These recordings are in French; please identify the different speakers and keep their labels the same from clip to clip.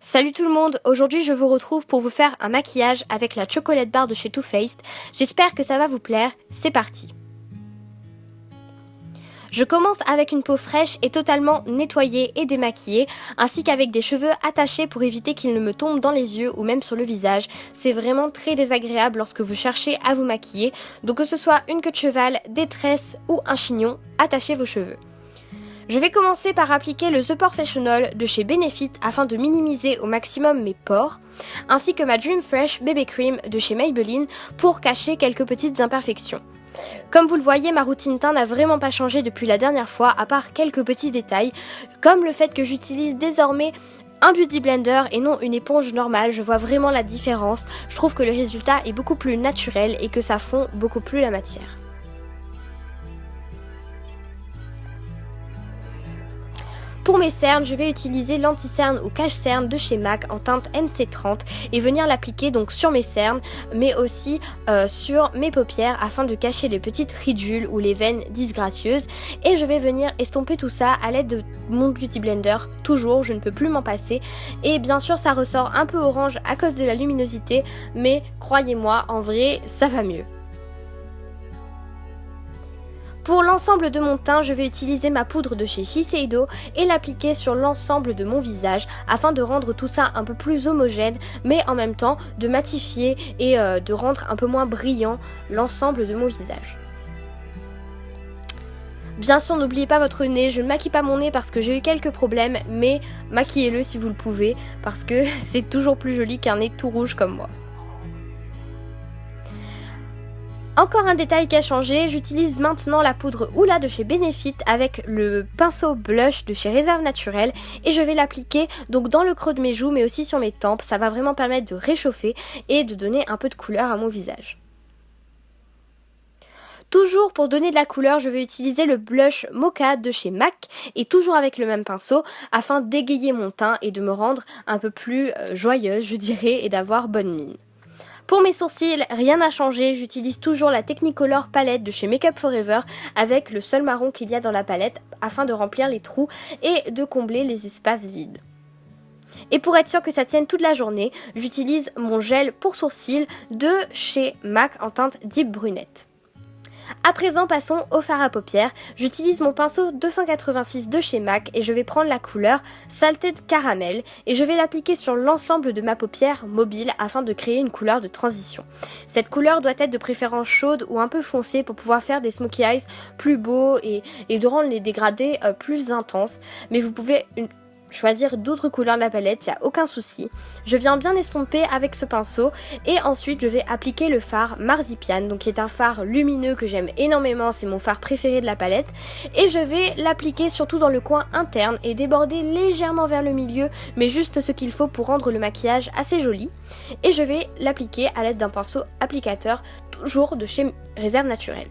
Speaker 1: Salut tout le monde, aujourd'hui je vous retrouve pour vous faire un maquillage avec la chocolate bar de chez Too Faced. J'espère que ça va vous plaire, c'est parti. Je commence avec une peau fraîche et totalement nettoyée et démaquillée, ainsi qu'avec des cheveux attachés pour éviter qu'ils ne me tombent dans les yeux ou même sur le visage. C'est vraiment très désagréable lorsque vous cherchez à vous maquiller, donc que ce soit une queue de cheval, des tresses ou un chignon, attachez vos cheveux. Je vais commencer par appliquer le The Professional de chez Benefit afin de minimiser au maximum mes pores, ainsi que ma Dream Fresh Baby Cream de chez Maybelline pour cacher quelques petites imperfections. Comme vous le voyez, ma routine teint n'a vraiment pas changé depuis la dernière fois, à part quelques petits détails, comme le fait que j'utilise désormais un Beauty Blender et non une éponge normale. Je vois vraiment la différence, je trouve que le résultat est beaucoup plus naturel et que ça fond beaucoup plus la matière. Pour mes cernes, je vais utiliser l'anti-cerne ou cache-cerne de chez MAC en teinte NC30 et venir l'appliquer donc sur mes cernes, mais aussi sur mes paupières afin de cacher les petites ridules ou les veines disgracieuses. Et je vais venir estomper tout ça à l'aide de mon Beauty Blender, toujours, je ne peux plus m'en passer. Et bien sûr, ça ressort un peu orange à cause de la luminosité, mais croyez-moi, en vrai, ça va mieux. Pour l'ensemble de mon teint, je vais utiliser ma poudre de chez Shiseido et l'appliquer sur l'ensemble de mon visage afin de rendre tout ça un peu plus homogène, mais en même temps de matifier et de rendre un peu moins brillant l'ensemble de mon visage. Bien sûr, n'oubliez pas votre nez, je ne maquille pas mon nez parce que j'ai eu quelques problèmes, mais maquillez-le si vous le pouvez parce que c'est toujours plus joli qu'un nez tout rouge comme moi. Encore un détail qui a changé, j'utilise maintenant la poudre Hoola de chez Benefit avec le pinceau blush de chez Réserve Naturelle et je vais l'appliquer donc dans le creux de mes joues mais aussi sur mes tempes. Ça va vraiment permettre de réchauffer et de donner un peu de couleur à mon visage. Toujours pour donner de la couleur, je vais utiliser le blush Mocha de chez MAC et toujours avec le même pinceau afin d'égayer mon teint et de me rendre un peu plus joyeuse, je dirais, et d'avoir bonne mine. Pour mes sourcils, rien n'a changé, j'utilise toujours la Technicolor palette de chez Makeup Forever avec le seul marron qu'il y a dans la palette afin de remplir les trous et de combler les espaces vides. Et pour être sûr que ça tienne toute la journée, j'utilise mon gel pour sourcils de chez MAC en teinte Deep Brunette. À présent, passons au fard à paupières. J'utilise mon pinceau 286 de chez MAC et je vais prendre la couleur Salted Caramel et je vais l'appliquer sur l'ensemble de ma paupière mobile afin de créer une couleur de transition. Cette couleur doit être de préférence chaude ou un peu foncée pour pouvoir faire des smokey eyes plus beaux et de rendre les dégradés plus intenses. Mais vous pouvez choisir d'autres couleurs de la palette, il n'y a aucun souci. Je viens bien estomper avec ce pinceau et ensuite je vais appliquer le fard Marzipan, donc qui est un fard lumineux que j'aime énormément, c'est mon fard préféré de la palette. Et je vais l'appliquer surtout dans le coin interne et déborder légèrement vers le milieu, mais juste ce qu'il faut pour rendre le maquillage assez joli. Et je vais l'appliquer à l'aide d'un pinceau applicateur, toujours de chez Réserve Naturelle.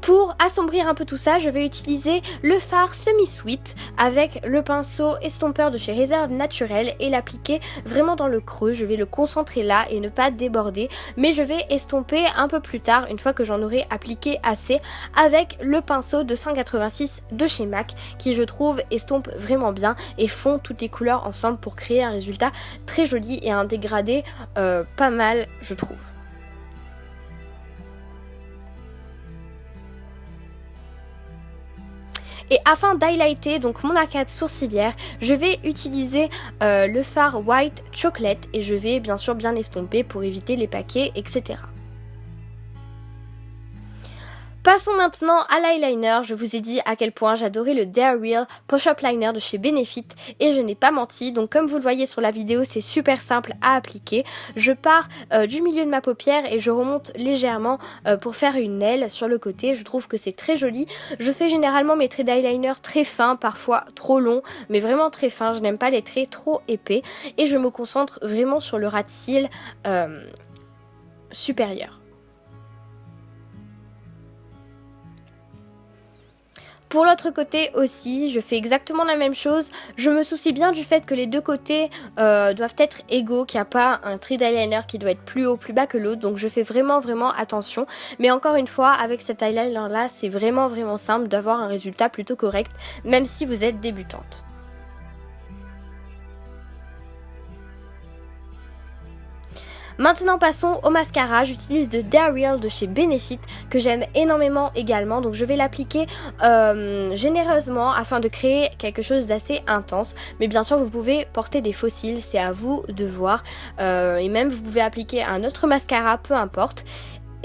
Speaker 1: Pour assombrir un peu tout ça, je vais utiliser le fard semi-sweet avec le pinceau estompeur de chez Réserve Naturelle et l'appliquer vraiment dans le creux. Je vais le concentrer là et ne pas déborder, mais je vais estomper un peu plus tard une fois que j'en aurai appliqué assez avec le pinceau 286 de chez MAC qui, je trouve, estompe vraiment bien et fond toutes les couleurs ensemble pour créer un résultat très joli et un dégradé pas mal, je trouve. Et afin d'highlighter donc mon arcade sourcilière, je vais utiliser le fard White Chocolate et je vais bien sûr bien estomper pour éviter les paquets, etc. Passons maintenant à l'eyeliner. Je vous ai dit à quel point j'adorais le Dare Real Push Up Liner de chez Benefit et je n'ai pas menti. Donc comme vous le voyez sur la vidéo, c'est super simple à appliquer. Je pars du milieu de ma paupière et je remonte légèrement pour faire une aile sur le côté. Je trouve que c'est très joli. Je fais généralement mes traits d'eyeliner très fins, parfois trop longs, mais vraiment très fins. Je n'aime pas les traits trop épais et je me concentre vraiment sur le ras de cils supérieur. Pour l'autre côté aussi, je fais exactement la même chose. Je me soucie bien du fait que les deux côtés doivent être égaux, qu'il n'y a pas un trait d'eyeliner qui doit être plus haut, plus bas que l'autre. Donc je fais vraiment attention. Mais encore une fois, avec cet eyeliner là, c'est vraiment simple d'avoir un résultat plutôt correct, même si vous êtes débutante. Maintenant passons au mascara, j'utilise de Dare Real de chez Benefit que j'aime énormément également, donc je vais l'appliquer généreusement afin de créer quelque chose d'assez intense, mais bien sûr vous pouvez porter des faux cils, c'est à vous de voir, et même vous pouvez appliquer un autre mascara, peu importe.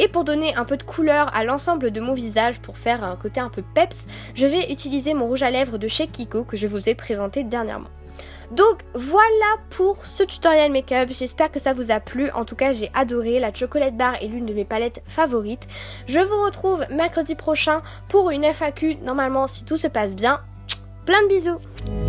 Speaker 1: Et pour donner un peu de couleur à l'ensemble de mon visage, pour faire un côté un peu peps, je vais utiliser mon rouge à lèvres de chez Kiko que je vous ai présenté dernièrement. Donc voilà pour ce tutoriel make-up, j'espère que ça vous a plu, en tout cas j'ai adoré, la Chocolate Bar est l'une de mes palettes favorites. Je vous retrouve mercredi prochain pour une FAQ, normalement si tout se passe bien. Plein de bisous!